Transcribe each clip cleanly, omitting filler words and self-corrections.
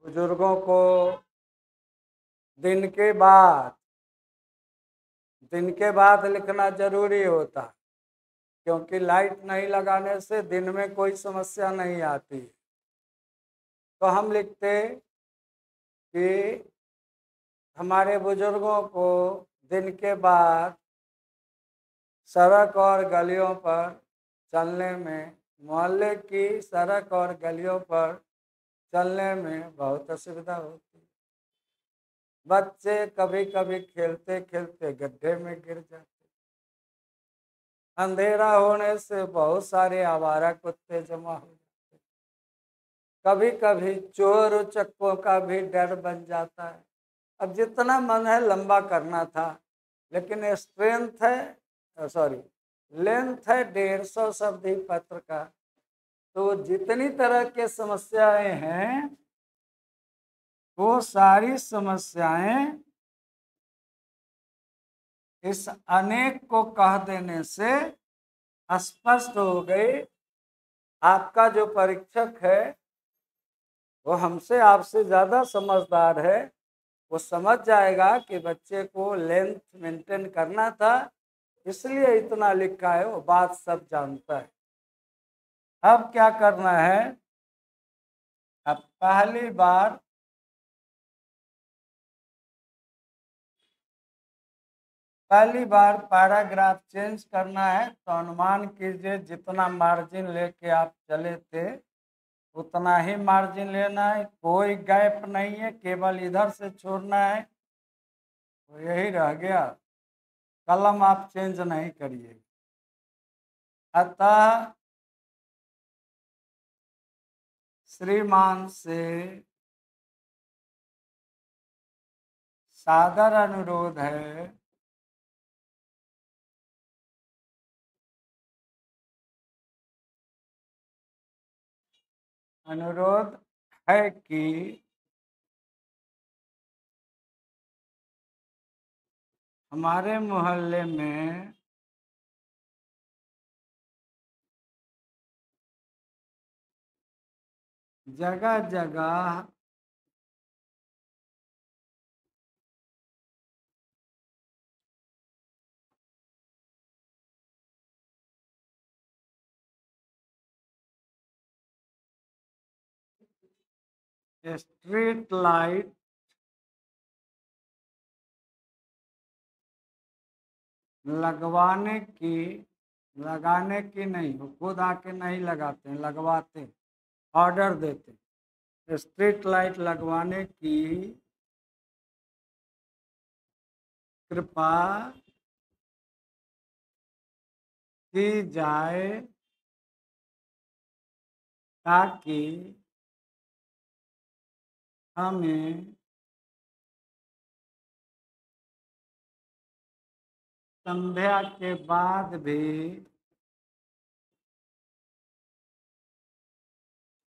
बुजुर्गों को दिन के बाद लिखना जरूरी होता, क्योंकि लाइट नहीं लगाने से दिन में कोई समस्या नहीं आती। तो हम लिखते कि हमारे बुजुर्गों को दिन के बाद सड़क और गलियों पर चलने में, मोहल्ले की सड़क और गलियों पर चलने में बहुत असुविधा होती है। बच्चे कभी कभी खेलते खेलते गड्ढे में गिर जाते। अंधेरा होने से बहुत सारे आवारा कुत्ते जमा हो जाते। कभी कभी चोर उचक्कों का भी डर बन जाता है। अब जितना मन है लंबा करना था, लेकिन लेंथ है 150 शब्द ही पत्र का। तो जितनी तरह के समस्याएं हैं वो सारी समस्याएं इस अनेक को कह देने से स्पष्ट हो गई। आपका जो परीक्षक है वो हमसे आपसे ज़्यादा समझदार है। वो समझ जाएगा कि बच्चे को लेंथ मेंटेन करना था, इसलिए इतना लिखा है। वो बात सब जानता है। अब क्या करना है? अब पहली बार पैराग्राफ चेंज करना है। तो अनुमान कीजिए जितना मार्जिन लेके आप चले थे उतना ही मार्जिन लेना है। कोई गैप नहीं है, केवल इधर से छोड़ना है। तो यही रह गया, कलम आप चेंज नहीं करिए। अतः श्रीमान से सादर अनुरोध है कि हमारे मोहल्ले में जगह जगह स्ट्रीट लाइट लगाने की नहीं, वो खुद आके नहीं लगाते हैं, लगवाते, ऑर्डर देते। स्ट्रीट लाइट लगवाने की कृपा की जाए ताकि हमें संध्या के बाद भी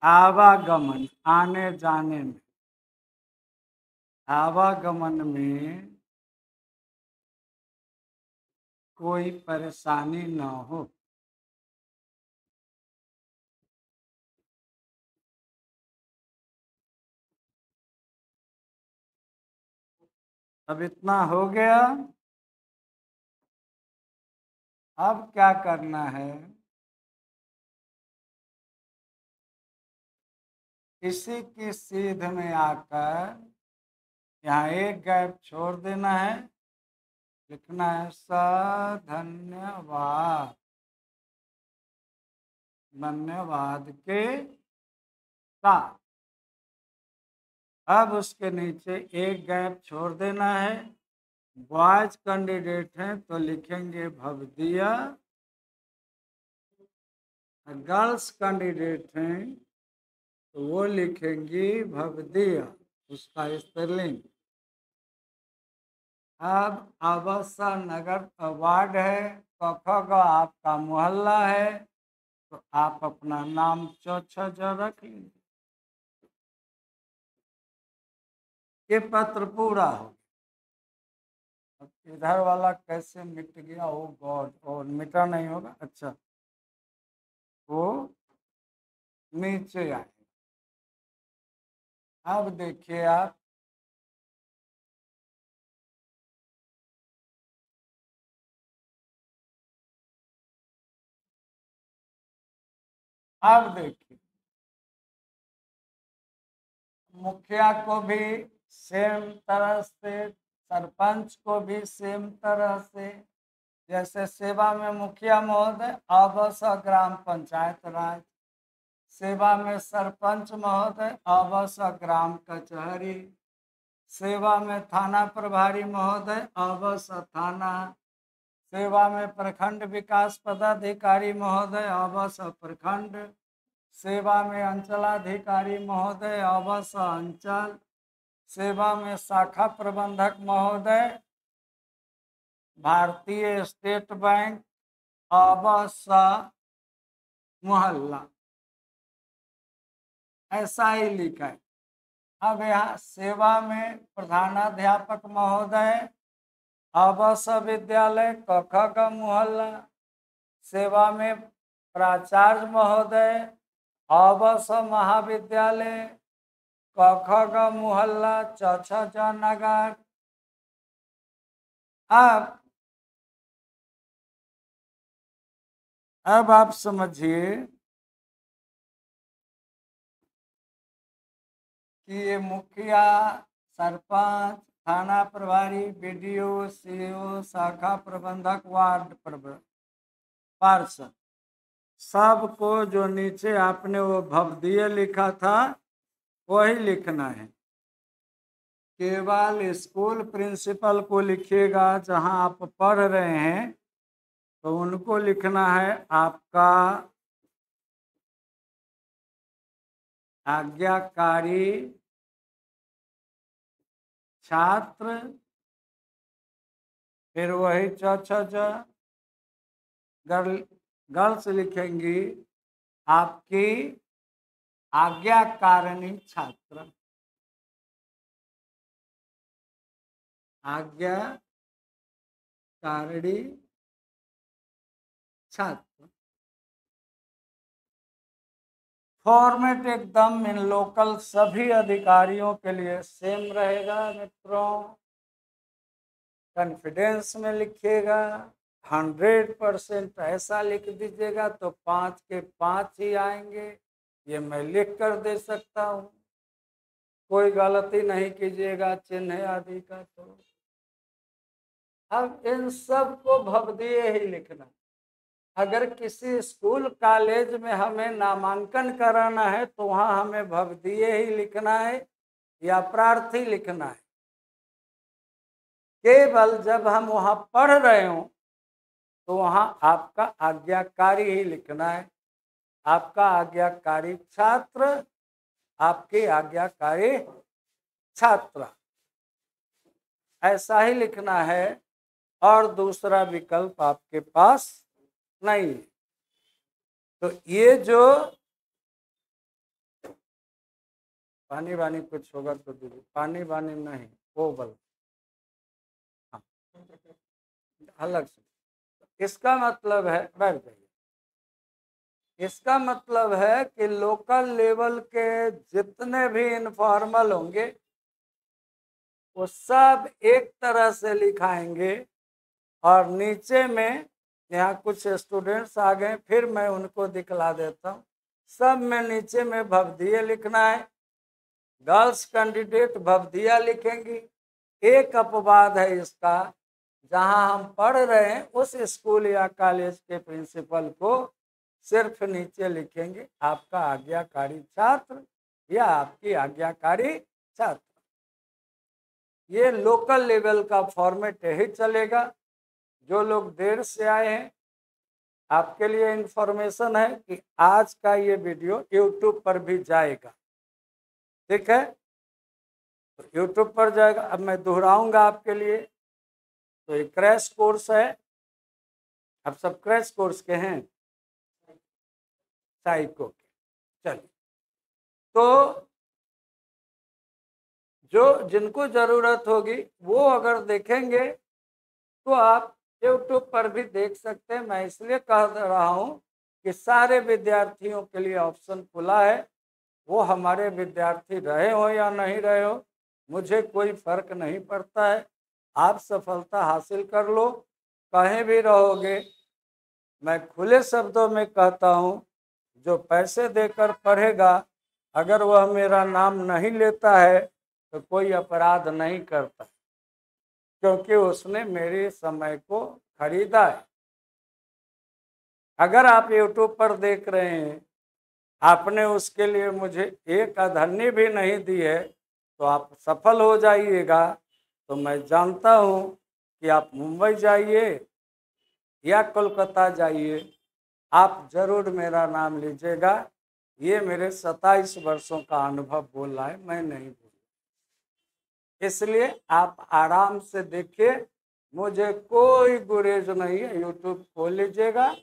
आवागमन में कोई परेशानी न हो। अब इतना हो गया। अब क्या करना है? इसी की सीध में आकर यहाँ एक गैप छोड़ देना है। लिखना है धन्यवाद के साथ। अब उसके नीचे एक गैप छोड़ देना है। बॉयज कैंडिडेट हैं तो लिखेंगे भवदिया। गर्ल्स कैंडिडेट हैं तो वो लिखेंगी भवदिया, उसका स्पेलिंग। अब आवासा नगर वार्ड है, कखगा आपका मोहल्ला है, तो आप अपना नाम चौछा रख लीजिए। ये पत्र पूरा हो। अब इधर वाला कैसे मिट गया? ओ गॉड! और मिटा नहीं होगा। अच्छा, वो नीचे आए। अब देखिए आप, अब देखिए मुखिया को भी सेम तरह से, सरपंच को भी सेम तरह से। जैसे सेवा में मुखिया महोदय अवस ग्राम पंचायत राज, सेवा में सरपंच महोदय अवस ग्राम कचहरी, सेवा में थाना प्रभारी महोदय अवस थाना, सेवा में प्रखंड विकास पदाधिकारी महोदय अवस प्रखंड, सेवा में अंचलाधिकारी महोदय अवस अंचल, सेवा में शाखा प्रबंधक महोदय भारतीय स्टेट बैंक अवस मोहल्ला, ऐसा ही लिखा है। अब यहाँ सेवा में प्रधानाध्यापक महोदय अवस विद्यालय कख मोहल्ला, सेवा में प्राचार्य महोदय अवस महाविद्यालय कख मोहल्ला चछ नगर। अब आप समझिए कि ये मुखिया, सरपंच, थाना प्रभारी, बीडीओ, सीओ, शाखा प्रबंधक, वार्ड पार्षद, सबको जो नीचे आपने वो भवदीय लिखा था वही लिखना है। केवल स्कूल प्रिंसिपल को लिखिएगा जहां आप पढ़ रहे हैं, तो उनको लिखना है आपका आज्ञाकारी छात्र, फिर वही गर्ल्स लिखेंगी आपकी आज्ञाकारिणी छात्र, आज्ञाकारिणी छात्र। फॉर्मेट एकदम इन लोकल सभी अधिकारियों के लिए सेम रहेगा मित्रों। कॉन्फिडेंस में लिखिएगा 100% ऐसा लिख दीजिएगा तो 5 के 5 ही आएंगे। ये मैं लिख कर दे सकता हूँ, कोई गलती नहीं कीजिएगा चिन्ह आदि का। तो अब इन सब को भवदीय ही लिखना। अगर किसी स्कूल कॉलेज में हमें नामांकन कराना है तो वहाँ हमें भवदीय ही लिखना है या प्रार्थी लिखना है। केवल जब हम वहाँ पढ़ रहे हों तो वहाँ आपका आज्ञाकारी ही लिखना है। आपका आज्ञाकारी छात्र, आपकी आज्ञाकारी छात्रा, ऐसा ही लिखना है और दूसरा विकल्प आपके पास नहीं। तो ये जो पानी वानी कुछ होगा तो दीजिए, पानी वानी नहीं, वो बल हाँ अलग से। इसका मतलब है, बैठ जाइए, इसका मतलब है कि लोकल लेवल के जितने भी इनफॉर्मल होंगे वो सब एक तरह से लिखाएंगे। और नीचे में यहाँ कुछ स्टूडेंट्स आ गए, फिर मैं उनको दिखला देता हूँ। सब में नीचे में भवदीय लिखना है। गर्ल्स कैंडिडेट भवदीय लिखेंगी। एक अपवाद है इसका, जहाँ हम पढ़ रहे हैं उस स्कूल या कॉलेज के प्रिंसिपल को सिर्फ नीचे लिखेंगे आपका आज्ञाकारी छात्र या आपकी आज्ञाकारी छात्र। ये लोकल लेवल का फॉर्मेट ही चलेगा। जो लोग देर से आए हैं, आपके लिए इंफॉर्मेशन है कि आज का ये वीडियो यूट्यूब पर भी जाएगा, ठीक है? तो यूट्यूब पर जाएगा। अब मैं दोहराऊंगा आपके लिए। तो ये क्रैश कोर्स है, अब सब क्रैश कोर्स के हैं साइको के। चलिए, तो जो जिनको जरूरत होगी वो अगर देखेंगे तो आप यूट्यूब पर भी देख सकते हैं। मैं इसलिए कह रहा हूँ कि सारे विद्यार्थियों के लिए ऑप्शन खुला है। वो हमारे विद्यार्थी रहे हो या नहीं रहे हो, मुझे कोई फर्क नहीं पड़ता है। आप सफलता हासिल कर लो, कहीं भी रहोगे। मैं खुले शब्दों में कहता हूँ, जो पैसे देकर पढ़ेगा, अगर वह मेरा नाम नहीं लेता है तो कोई अपराध नहीं करता, क्योंकि उसने मेरे समय को खरीदा है। अगर आप YouTube पर देख रहे हैं, आपने उसके लिए मुझे एक अधन्नी भी नहीं दी है, तो आप सफल हो जाइएगा। तो मैं जानता हूँ कि आप मुंबई जाइए या कोलकाता जाइए, आप जरूर मेरा नाम लीजिएगा। ये मेरे 27 वर्षों का अनुभव बोल रहा है, मैं नहीं बोल। इसलिए आप आराम से देखिए, मुझे कोई गुरेज नहीं है। यूट्यूब खोल लीजिएगा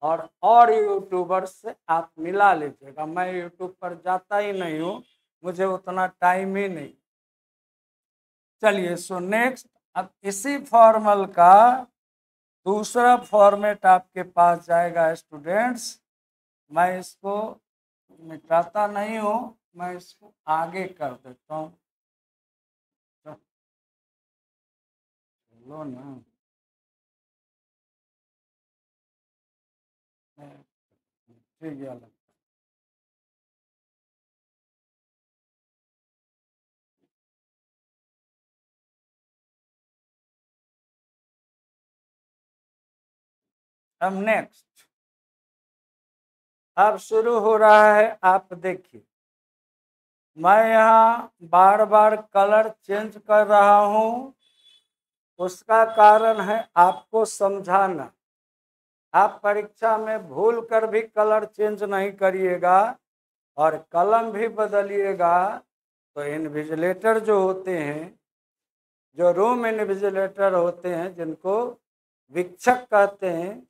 और यूट्यूबर से आप मिला लीजिएगा। मैं यूट्यूब पर जाता ही नहीं हूँ, मुझे उतना टाइम ही नहीं। चलिए, सो नेक्स्ट, अब इसी फॉर्मल का दूसरा फॉर्मेट आपके पास जाएगा स्टूडेंट्स। मैं इसको मिटाता नहीं हूँ, मैं इसको आगे कर देता हूँ। चलो ना, ठीक है। अब नेक्स्ट, अब शुरू हो रहा है। आप देखिए, मैं यहाँ बार बार कलर चेंज कर रहा हूँ, उसका कारण है आपको समझाना। आप परीक्षा में भूल कर भी कलर चेंज नहीं करिएगा और कलम भी बदलिएगा, तो इन्विजिलेटर जो होते हैं, जो रूम इन्विजिलेटर होते हैं, जिनको वीक्षक कहते हैं,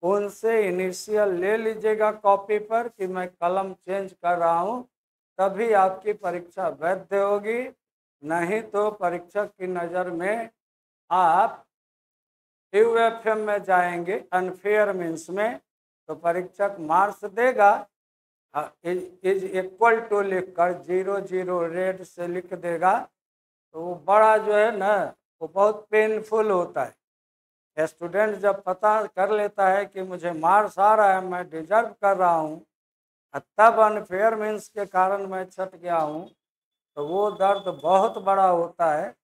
उनसे इनिशियल ले लीजिएगा कॉपी पर कि मैं कलम चेंज कर रहा हूँ, तभी आपकी परीक्षा वैध होगी। नहीं तो परीक्षक की नज़र में आप यूएफएम में जाएंगे, अनफेयर मीन्स में, तो परीक्षक मार्क्स देगा इज इक्वल टू लिख कर 00 रेड से लिख देगा, तो वो बड़ा जो है ना, वो बहुत पेनफुल होता है। स्टूडेंट जब पता कर लेता है कि मुझे मार्क्स आ रहा है, मैं डिजर्व कर रहा हूँ, तब अनफेयर मीन्स के कारण मैं छट गया हूँ, तो वो दर्द बहुत बड़ा होता है।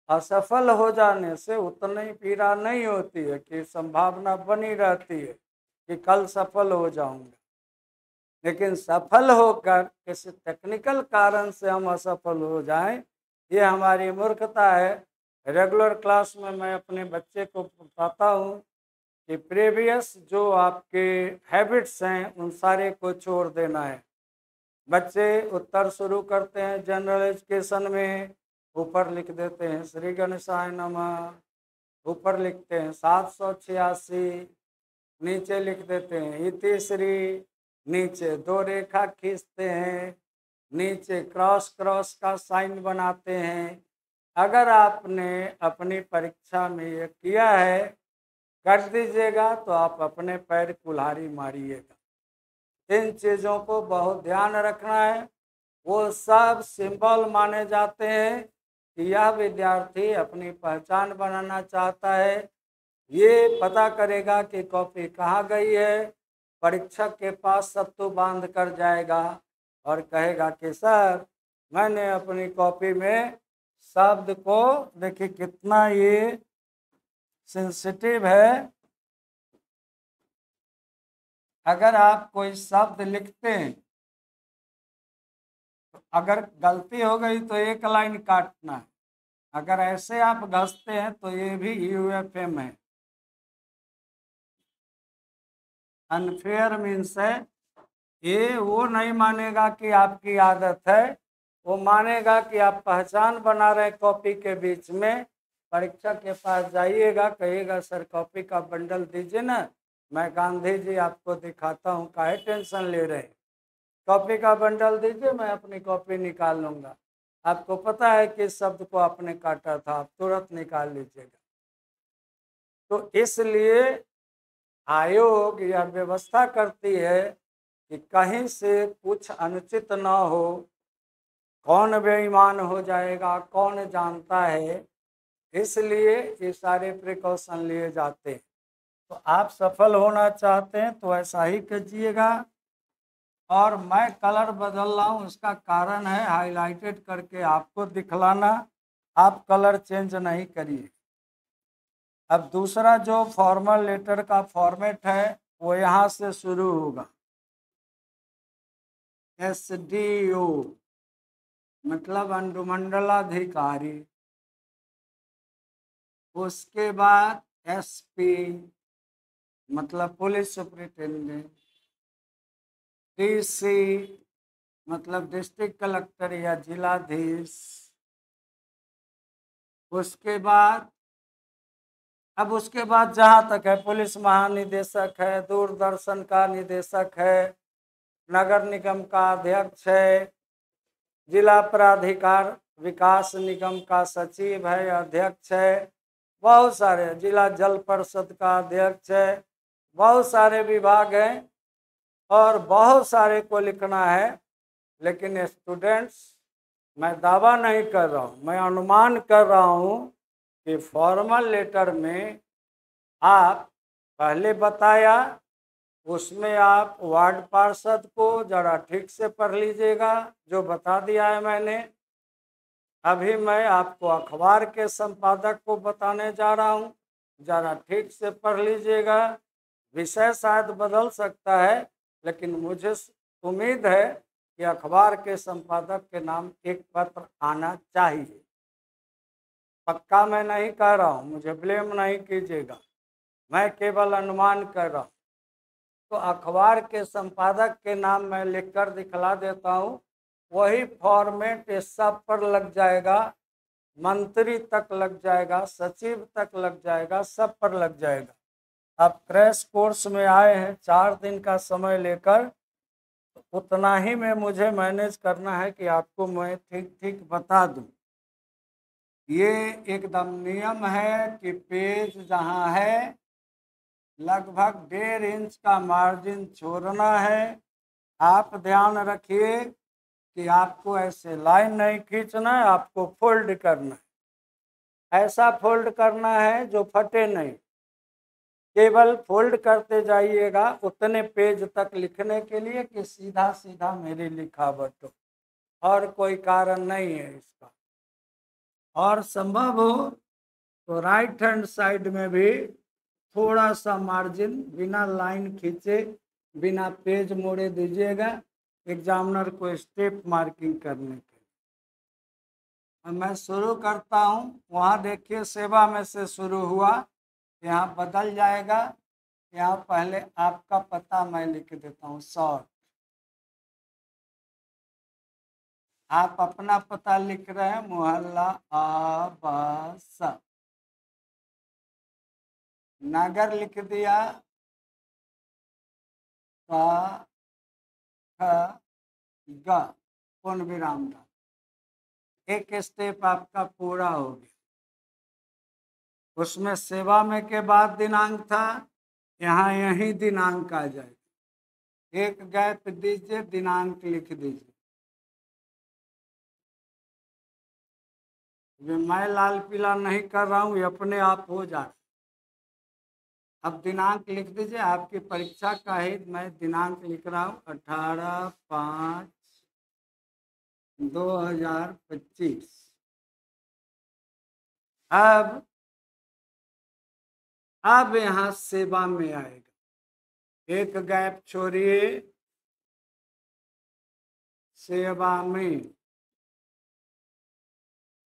असफल हो जाने से उतनी पीड़ा नहीं होती है, कि संभावना बनी रहती है कि कल सफल हो जाऊंगा। लेकिन सफल होकर किसी टेक्निकल कारण से हम असफल हो जाएं, ये हमारी मूर्खता है। रेगुलर क्लास में मैं अपने बच्चे को बताता हूँ कि प्रीवियस जो आपके हैबिट्स हैं, उन सारे को छोड़ देना है। बच्चे उत्तर शुरू करते हैं जनरल एजुकेशन में, ऊपर लिख देते हैं श्री गणेशाय नमः, ऊपर लिखते हैं 786, नीचे लिख देते हैं इति श्री, नीचे दो रेखा खींचते हैं, नीचे क्रॉस क्रॉस का साइन बनाते हैं। अगर आपने अपनी परीक्षा में ये किया है, कर दीजिएगा, तो आप अपने पैर कुल्हाड़ी मारिएगा। इन चीज़ों को बहुत ध्यान रखना है। वो सब सिंबल माने जाते हैं कि यह विद्यार्थी अपनी पहचान बनाना चाहता है। ये पता करेगा कि कॉपी कहाँ गई है, परीक्षक के पास सत्तू बांध कर जाएगा और कहेगा कि सर, मैंने अपनी कॉपी में शब्द को, देखिए कितना ये सेंसिटिव है। अगर आप कोई शब्द लिखते हैं, तो अगर गलती हो गई तो एक लाइन काटना है। अगर ऐसे आप घसते हैं तो ये भी यूएफएम है। अनफेयर मीन्स है, ये वो नहीं मानेगा कि आपकी आदत है, वो मानेगा कि आप पहचान बना रहे कॉपी के बीच में। परीक्षा के पास जाइएगा, कहिएगा सर कॉपी का बंडल दीजिए ना, मैं गांधी जी आपको दिखाता हूँ, काहे टेंशन ले रहे हैं, कॉपी का बंडल दीजिए, मैं अपनी कॉपी निकाल लूँगा। आपको पता है कि शब्द को आपने काटा था, आप तुरंत निकाल लीजिएगा। तो इसलिए आयोग यह व्यवस्था करती है कि कहीं से कुछ अनुचित न हो, कौन बेईमान हो जाएगा कौन जानता है, इसलिए ये सारे प्रिकॉशन लिए जाते हैं। तो आप सफल होना चाहते हैं तो ऐसा ही कीजिएगा। और मैं कलर बदल रहा हूँ, उसका कारण है हाईलाइटेड करके आपको दिखलाना, आप कलर चेंज नहीं करिए। अब दूसरा जो फॉर्मल लेटर का फॉर्मेट है वो यहाँ से शुरू होगा, SDO मतलब अनुमंडलाधिकारी, उसके बाद SP मतलब पुलिस सुपरिटेंडेंट, DC मतलब डिस्ट्रिक्ट कलेक्टर या जिलाधीश, उसके बाद अब उसके बाद जहाँ तक है पुलिस महानिदेशक है, दूरदर्शन का निदेशक है, नगर निगम का अध्यक्ष है, जिला प्राधिकार विकास निगम का सचिव है, अध्यक्ष है, बहुत सारे, जिला जल परिषद का अध्यक्ष है, बहुत सारे विभाग हैं और बहुत सारे को लिखना है। लेकिन स्टूडेंट्स, मैं दावा नहीं कर रहा हूँ, मैं अनुमान कर रहा हूँ कि फॉर्मल लेटर में आप पहले बताया, उसमें आप वार्ड पार्षद को जरा ठीक से पढ़ लीजिएगा जो बता दिया है मैंने। अभी मैं आपको अखबार के संपादक को बताने जा रहा हूँ, जरा ठीक से पढ़ लीजिएगा। विषय शायद बदल सकता है, लेकिन मुझे उम्मीद है कि अखबार के संपादक के नाम एक पत्र आना चाहिए। पक्का मैं नहीं कह रहा हूँ, मुझे ब्लेम नहीं कीजिएगा, मैं केवल अनुमान कर रहा हूँ। तो अखबार के संपादक के नाम मैं लिखकर दिखला देता हूँ, वही फॉर्मेट सब पर लग जाएगा, मंत्री तक लग जाएगा, सचिव तक लग जाएगा, सब पर लग जाएगा। आप क्रैश कोर्स में आए हैं 4 दिन का समय लेकर, उतना ही में मुझे मैनेज करना है कि आपको मैं ठीक ठीक बता दूं। ये एकदम नियम है कि पेज जहां है लगभग 1.5 इंच का मार्जिन छोड़ना है। आप ध्यान रखिए कि आपको ऐसे लाइन नहीं खींचना है, आपको फोल्ड करना है, ऐसा फोल्ड करना है जो फटे नहीं, केवल फोल्ड करते जाइएगा उतने पेज तक लिखने के लिए कि सीधा सीधा मेरी लिखावट हो, और कोई कारण नहीं है इसका। और संभव हो तो राइट हैंड साइड में भी थोड़ा सा मार्जिन बिना लाइन खींचे, बिना पेज मोड़े दीजिएगा, एग्जामिनर को स्टेप मार्किंग करने के। अब मैं शुरू करता हूँ, वहाँ देखिए सेवा में से शुरू हुआ, यहाँ बदल जाएगा। यहाँ पहले आपका पता मैं लिख देता हूँ शॉर्ट, आप अपना पता लिख रहे हैं, मोहल्ला आवास, नगर लिख दिया, पूर्ण विराम डाल, एक स्टेप आपका पूरा हो गया। उसमें सेवा में के बाद दिनांक था, यहाँ यही दिनांक आ जाएगा, एक गैप दीजिए, दिनांक लिख दीजिए। मैं लाल पीला नहीं कर रहा हूँ, ये अपने आप हो जाए। अब दिनांक लिख दीजिए, आपकी परीक्षा का ही मैं दिनांक लिख रहा हूँ, 18/5/2025। अब यहाँ सेवा में आएगा, एक गैप छोड़िए, सेवा में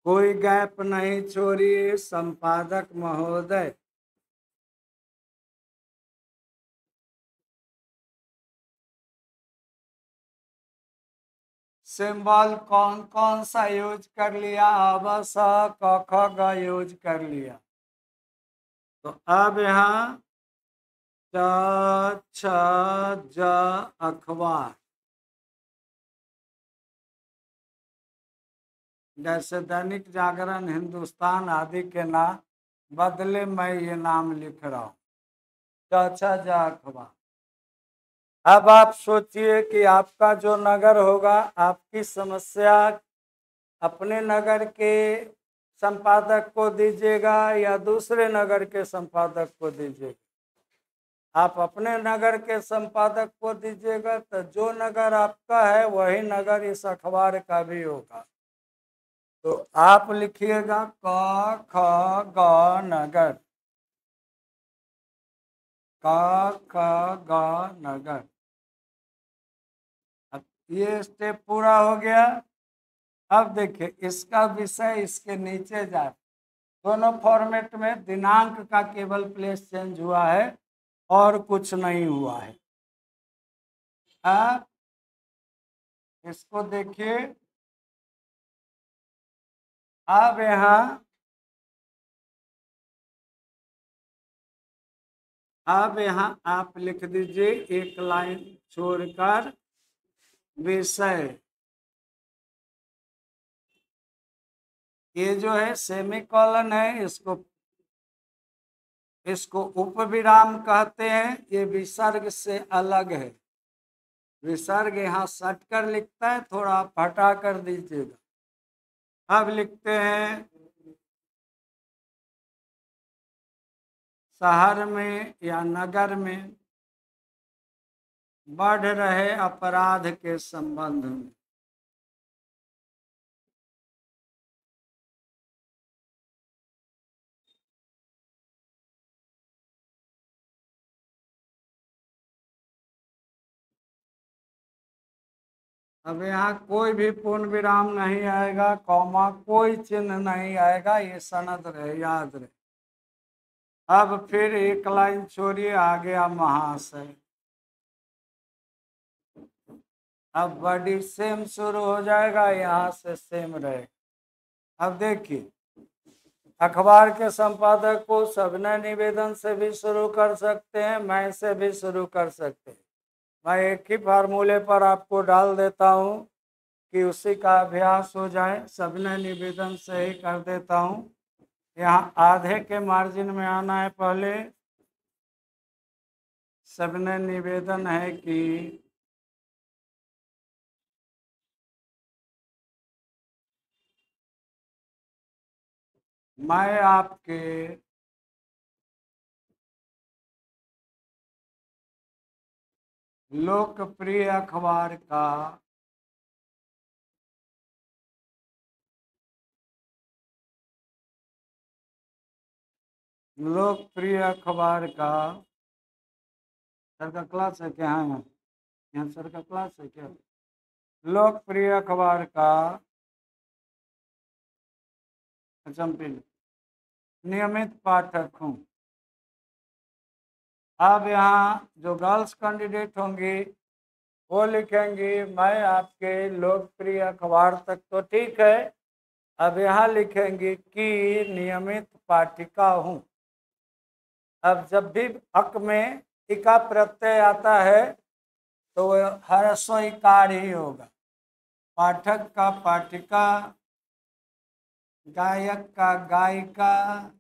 कोई गैप नहीं छोड़िए संपादक महोदय। सिंबल कौन कौन सा यूज कर लिया, अब स क ख ग यूज कर लिया। तो अब यहाँ च छ ज अखबार, जैसे दैनिक जागरण, हिंदुस्तान आदि के नाम बदले मैं ये नाम लिख रहा हूँ, च छ ज अखबार। अब आप सोचिए कि आपका जो नगर होगा, आपकी समस्या अपने नगर के संपादक को दीजिएगा या दूसरे नगर के संपादक को दीजिएगा। आप अपने नगर के संपादक को दीजिएगा तो जो नगर आपका है वही नगर इस अखबार का भी होगा। तो आप लिखिएगा क ख ग नगर, क ख ग नगर। अब ये स्टेप पूरा हो गया। अब देखिए इसका विषय इसके नीचे जाए, दोनों फॉर्मेट में दिनांक का केवल प्लेस चेंज हुआ है और कुछ नहीं हुआ है। अब इसको देखिए, अब यहाँ आप लिख दीजिए एक लाइन छोड़कर विषय। ये जो है सेमीकोलन है, इसको उपविराम कहते हैं। ये विसर्ग से अलग है। विसर्ग यहाँ सट कर लिखता है, थोड़ा आप हटा कर दीजिएगा। अब लिखते हैं शहर में या नगर में बढ़ रहे अपराध के संबंध में। अब यहाँ कोई भी पूर्ण विराम नहीं आएगा, कॉमा कोई चिन्ह नहीं आएगा, ये सनद रहे, याद रहे। अब फिर एक लाइन छोड़िए, आ गया महाशय। अब बड़ी सेम शुरू हो जाएगा, यहाँ से सेम रहेगा। अब देखिए, अखबार के संपादक को सविनय निवेदन से भी शुरू कर सकते हैं, मैं से भी शुरू कर सकते हैं। मैं एक ही फार्मूले पर आपको डाल देता हूँ कि उसी का अभ्यास हो जाए। सविनय निवेदन से ही कर देता हूँ। यहाँ आधे के मार्जिन में आना है। पहले सविनय निवेदन है कि मैं आपके लोकप्रिय अखबार का सर का क्लास है क्या? है यहाँ सर का क्लास है क्या? लोकप्रिय अखबार का नियमित पाठक हूँ। अब यहाँ जो गर्ल्स कैंडिडेट होंगी वो लिखेंगी मैं आपके लोकप्रिय अखबार तक, तो ठीक है। अब यहाँ लिखेंगी कि नियमित पाठिका हूँ। अब जब भी अक में इका प्रत्यय आता है तो ह्रस्व इकार ही होगा। पाठक का पाठिका, गायक का गायिका,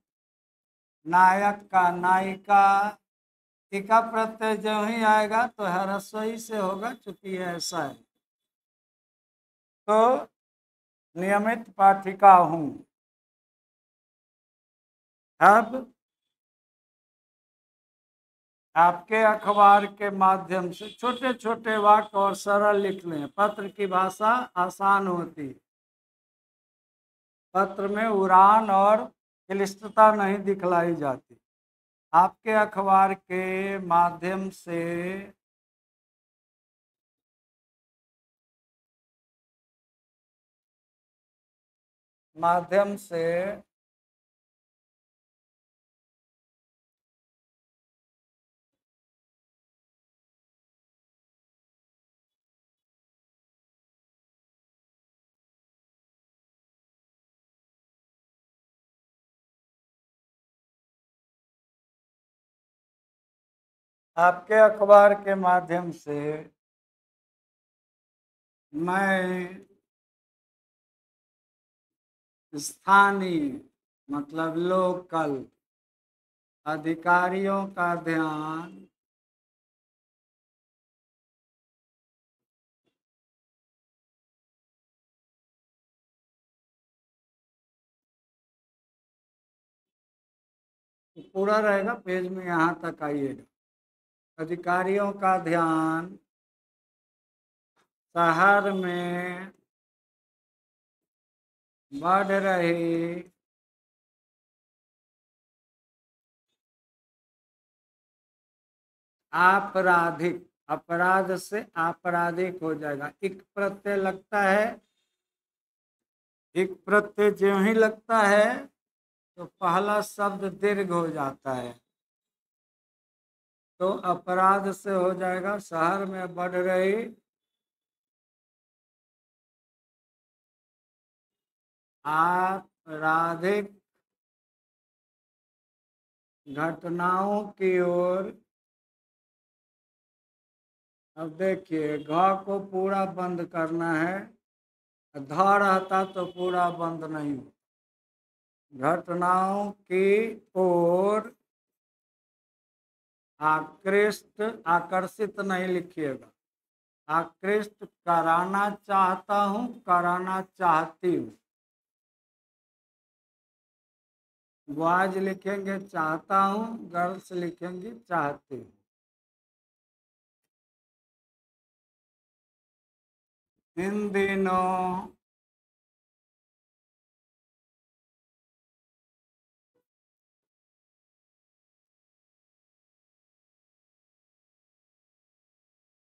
नायक का नायिका। इका प्रत्यय जो ही आएगा तो ह्रस्व ही से होगा, चूंकि ऐसा है। तो नियमित पाठिका हूँ। अब आपके अखबार के माध्यम से छोटे छोटे वाक्य और सरल लिख लें। पत्र की भाषा आसान होती, पत्र में उड़ान और क्लिष्टता नहीं दिखलाई जाती। आपके अखबार के माध्यम से आपके अखबार के माध्यम से मैं स्थानीय मतलब लोकल अधिकारियों का ध्यान पूरा रहेगा, पेज में यहाँ तक आइएगा। अधिकारियों का ध्यान शहर में बढ़ रही आपराधिक, अपराध से आपराधिक हो जाएगा। एक प्रत्यय लगता है, एक प्रत्यय जो ही लगता है तो पहला शब्द दीर्घ हो जाता है, तो अपराध से हो जाएगा शहर में बढ़ रही आपराधिक घटनाओं की ओर। अब देखिए, घ को पूरा बंद करना है, ध रहता तो पूरा बंद नहीं। घटनाओं की ओर आकृष्ट, आकर्षित नहीं लिखिएगा, आकृष्ट कराना चाहता हूं, कराना चाहती हूँ। बॉयज लिखेंगे चाहता हूं, गर्ल्स लिखेंगे चाहती हूँ। इन दिनों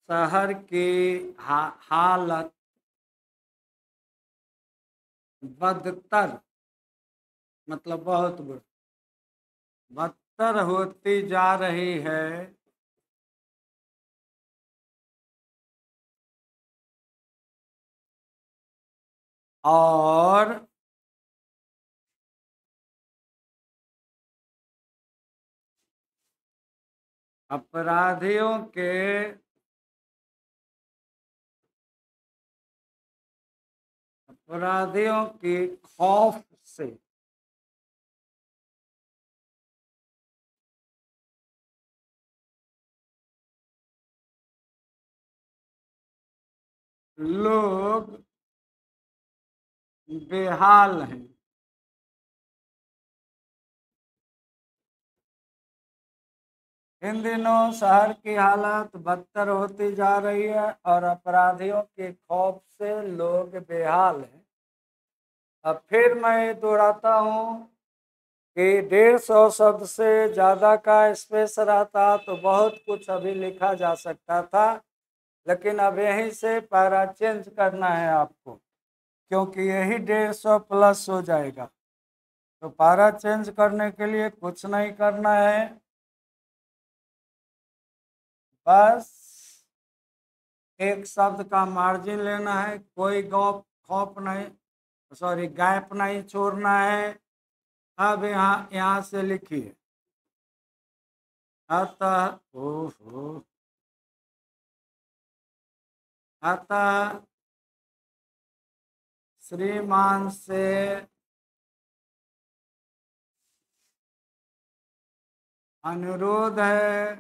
शहर की हालत बदतर, मतलब बहुत बुरी, बदतर होती जा रही है। और अपराधियों के अपराधियों की खौफ से लोग बेहाल हैं। इन दिनों शहर की हालत बदतर होती जा रही है और अपराधियों के खौफ से लोग बेहाल हैं। अब फिर मैं दोहराता हूँ कि 150 शब्द से ज़्यादा का स्पेस रहता तो बहुत कुछ अभी लिखा जा सकता था, लेकिन अब यहीं से पैरा चेंज करना है आपको, क्योंकि यही 150 प्लस हो जाएगा। तो पैरा चेंज करने के लिए कुछ नहीं करना है, बस एक शब्द का मार्जिन लेना है, कोई गौप खौफ नहीं, सॉरी गैप नहीं छोड़ना है। अब यहाँ से लिखिए, अतः ओहो, अतः श्रीमान से अनुरोध है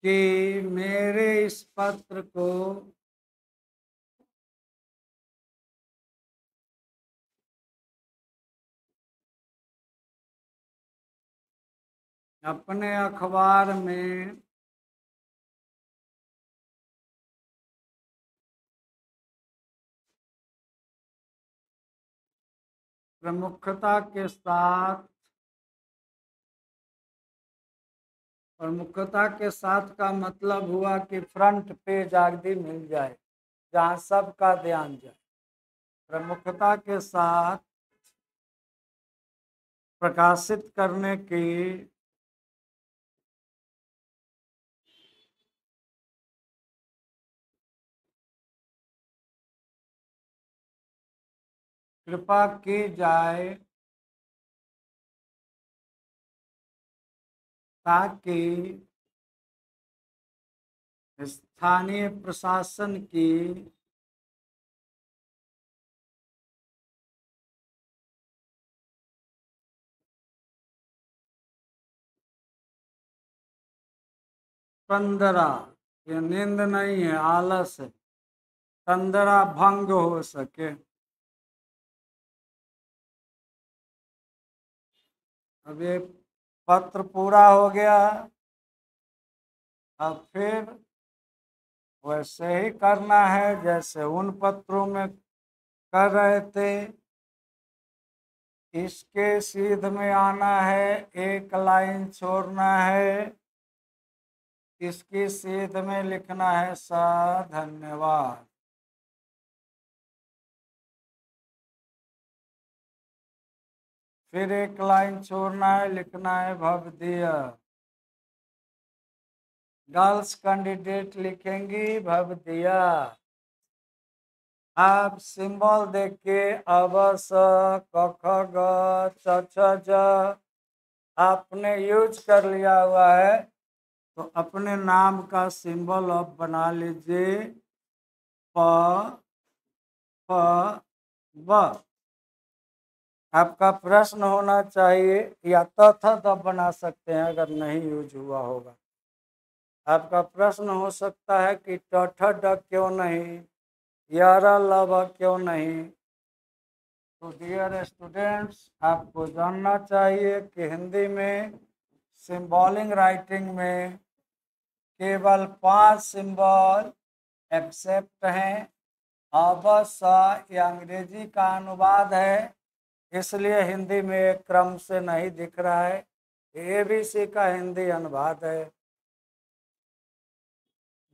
कि मेरे इस पत्र को अपने अखबार में प्रमुखता के साथ, प्रमुखता के साथ का मतलब हुआ कि फ्रंट पेज आदि मिल जाए, जहाँ सबका ध्यान जाए। प्रमुखता के साथ प्रकाशित करने की कृपा की जाए, ताकि स्थानीय प्रशासन की पंद्रह, ये नींद नहीं है, आलस है, तंद्रा भंग हो सके। अब ये पत्र पूरा हो गया। अब फिर वैसे ही करना है जैसे उन पत्रों में कर रहे थे। इसके सीध में आना है, एक लाइन छोड़ना है। इसकी सीध में लिखना है सा धन्यवाद। फिर एक लाइन छोड़ना है, लिखना है भवदीय। Girls candidate लिखेंगी भवदीया। आप सिंबल देख के अब स क ख ग च छ ज आपने यूज कर लिया हुआ है, तो अपने नाम का सिंबल अब बना लीजिए प फ ब। आपका प्रश्न होना चाहिए, या त थ द बना सकते हैं अगर नहीं यूज हुआ होगा। आपका प्रश्न हो सकता है कि ट ठ ड क्यों नहीं, यारा लव क्यों नहीं। तो डियर स्टूडेंट्स, आपको जानना चाहिए कि हिंदी में सिंबॉलिक राइटिंग में केवल 5 सिंबल एक्सेप्ट हैं। अब स ये अंग्रेजी का अनुवाद है, इसलिए हिंदी में एक क्रम से नहीं दिख रहा है। ABC का हिंदी अनुवाद है।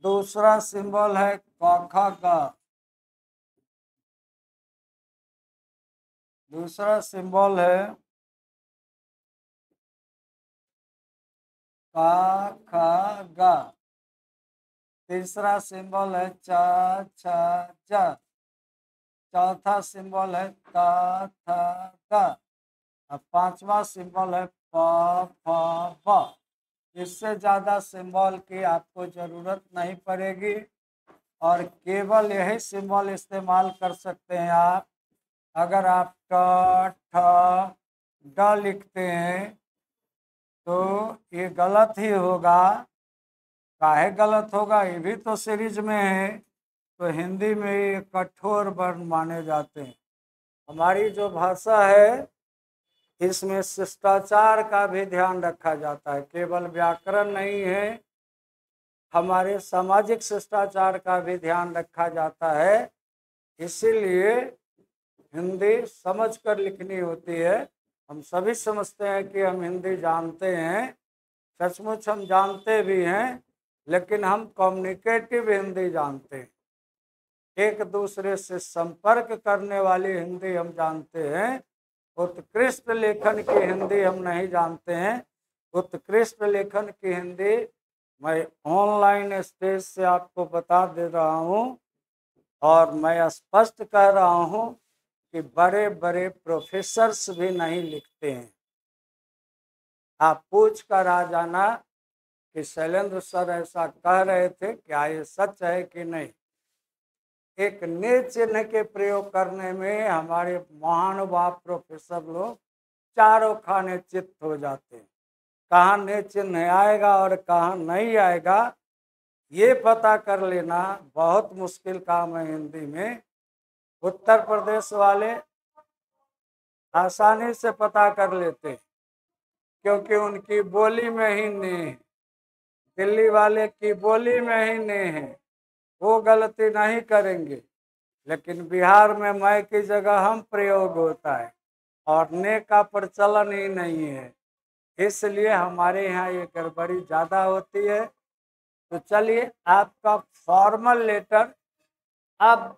दूसरा सिंबल है क ख ग। दूसरा सिंबल है क ख ग। तीसरा सिंबल है च छ ज। चौथा सिंबल है त थ ग। अब पांचवा सिंबल है प फ ब। इससे ज़्यादा सिंबल की आपको ज़रूरत नहीं पड़ेगी, और केवल यही सिंबल इस्तेमाल कर सकते हैं आप अगर आप ट ठ ड लिखते हैं, तो ये गलत ही होगा। काहे गलत होगा, ये भी तो सीरीज में है, तो हिंदी में ये कठोर वर्ण माने जाते हैं। हमारी जो भाषा है इसमें शिष्टाचार का भी ध्यान रखा जाता है, केवल व्याकरण नहीं है, हमारे सामाजिक शिष्टाचार का भी ध्यान रखा जाता है। इसीलिए हिंदी समझ कर लिखनी होती है। हम सभी समझते हैं कि हम हिंदी जानते हैं, सचमुच हम जानते भी हैं, लेकिन हम कम्युनिकेटिव हिंदी जानते हैं, एक दूसरे से संपर्क करने वाली हिंदी हम जानते हैं। उत्कृष्ट लेखन की हिंदी हम नहीं जानते हैं। उत्कृष्ट लेखन की हिंदी मैं ऑनलाइन स्टेज से आपको बता दे रहा हूँ, और मैं स्पष्ट कह रहा हूँ कि बड़े बड़े प्रोफेसर्स भी नहीं लिखते हैं। आप पूछ कर आ जाना कि शैलेंद्र सर ऐसा कह रहे थे, क्या ये सच है कि नहीं। एक ने चिन्ह के प्रयोग करने में हमारे महानुभाव प्रोफेसर लोग चारों खाने चित्त हो जाते हैं। कहाँ ने चिन्ह आएगा और कहाँ नहीं आएगा, ये पता कर लेना बहुत मुश्किल काम है हिंदी में। उत्तर प्रदेश वाले आसानी से पता कर लेते, क्योंकि उनकी बोली में ही ने है। दिल्ली वाले की बोली में ही ने है, वो गलती नहीं करेंगे। लेकिन बिहार में मैं की जगह हम प्रयोग होता है, और ने का प्रचलन ही नहीं है, इसलिए हमारे यहाँ ये गड़बड़ी ज़्यादा होती है। तो चलिए, आपका फॉर्मल लेटर आप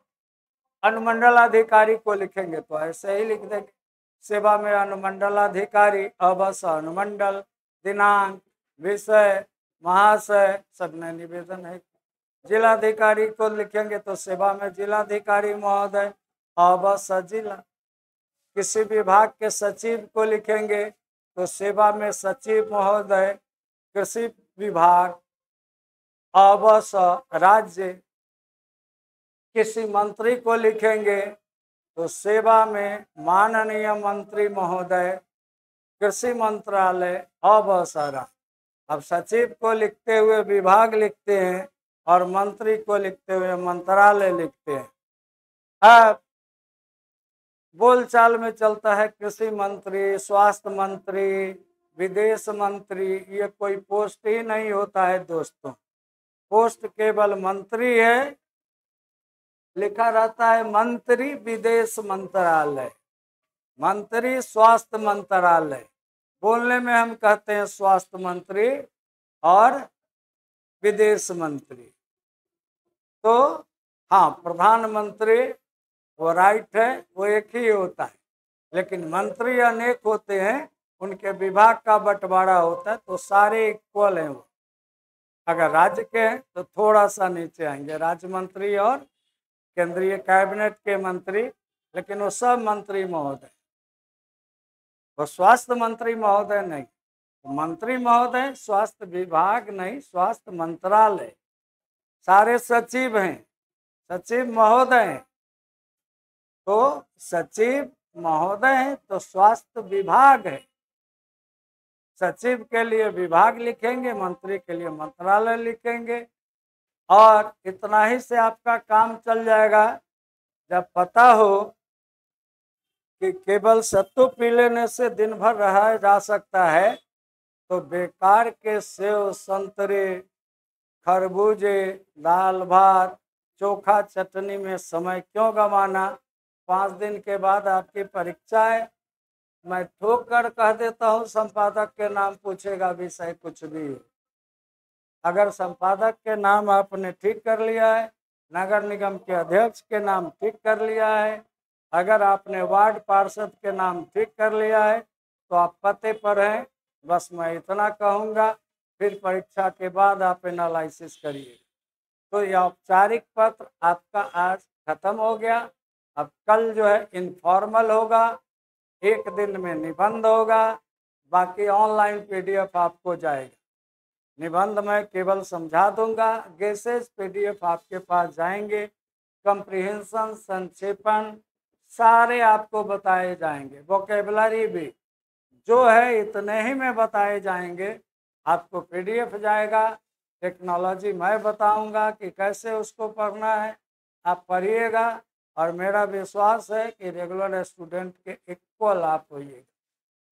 अनुमंडल अधिकारी को लिखेंगे तो ऐसे ही लिख देंगे, सेवा में अनुमंडल अधिकारी, अवश्य अनुमंडल, दिनांक, विषय, महाशय, सबने निवेदन है। जिलाधिकारी को लिखेंगे तो सेवा में जिलाधिकारी महोदय, अवश्य जिला। किसी विभाग के सचिव को लिखेंगे तो सेवा में सचिव महोदय, कृषि विभाग, अवश्य राज्य। किसी मंत्री को लिखेंगे तो सेवा में माननीय मंत्री महोदय, कृषि मंत्रालय, अवसर। अब सचिव को लिखते हुए विभाग लिखते हैं और मंत्री को लिखते हुए मंत्रालय लिखते हैं। अब बोलचाल में चलता है कृषि मंत्री, स्वास्थ्य मंत्री, विदेश मंत्री। ये कोई पोस्ट ही नहीं होता है दोस्तों। पोस्ट केवल मंत्री है, लिखा रहता है मंत्री विदेश मंत्रालय, मंत्री स्वास्थ्य मंत्रालय। बोलने में हम कहते हैं स्वास्थ्य मंत्री और विदेश मंत्री। तो हाँ, प्रधानमंत्री वो राइट है, वो एक ही होता है, लेकिन मंत्री अनेक होते हैं, उनके विभाग का बंटवारा होता है, तो सारे इक्वल हैं वो। अगर राज्य के हैं तो थोड़ा सा नीचे आएंगे, राज्य मंत्री और केंद्रीय कैबिनेट के मंत्री, लेकिन वो सब मंत्री महोदय, वो स्वास्थ्य मंत्री महोदय नहीं। मंत्री महोदय स्वास्थ्य विभाग नहीं, स्वास्थ्य मंत्रालय। सारे सचिव हैं, सचिव महोदय हैं, तो सचिव महोदय है तो स्वास्थ्य विभाग है। सचिव के लिए विभाग लिखेंगे, मंत्री के लिए मंत्रालय लिखेंगे, और इतना ही से आपका काम चल जाएगा। जब पता हो कि केवल सत्तू पी लेने से दिन भर रहा जा सकता है, तो बेकार के सेव, संतरे, खरबूजे, दाल भात, चोखा चटनी में समय क्यों गंवाना। 5 दिन के बाद आपकी परीक्षा है। मैं ठोक कर कह देता हूँ, संपादक के नाम पूछेगा, विषय कुछ भी हो। अगर संपादक के नाम आपने ठीक कर लिया है, नगर निगम के अध्यक्ष के नाम ठीक कर लिया है, अगर आपने वार्ड पार्षद के नाम ठीक कर लिया है, तो आप पते पर हैं। बस मैं इतना कहूँगा, फिर परीक्षा के बाद आप एनालिसिस करिए। तो ये औपचारिक पत्र आपका आज खत्म हो गया। अब कल जो है इनफॉर्मल होगा, 1 दिन में निबंध होगा, बाकी ऑनलाइन PDF आपको जाएगा। निबंध में केवल समझा दूंगा, गेसेज PDF आपके पास जाएंगे, कंप्रीहेंशन, संक्षेपण सारे आपको बताए जाएंगे, वोकेबलरी भी जो है इतने ही में बताए जाएंगे। आपको PDF जाएगा, टेक्नोलॉजी मैं बताऊंगा कि कैसे उसको पढ़ना है, आप पढ़िएगा, और मेरा विश्वास है कि रेगुलर स्टूडेंट के इक्वल आप होइएगा।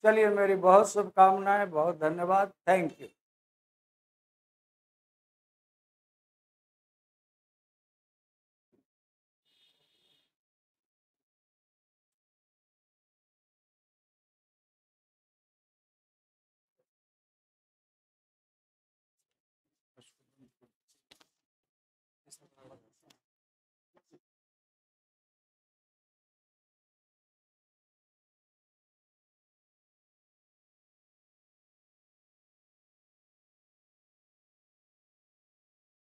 चलिए, मेरी बहुत शुभकामनाएं, बहुत धन्यवाद, थैंक यू।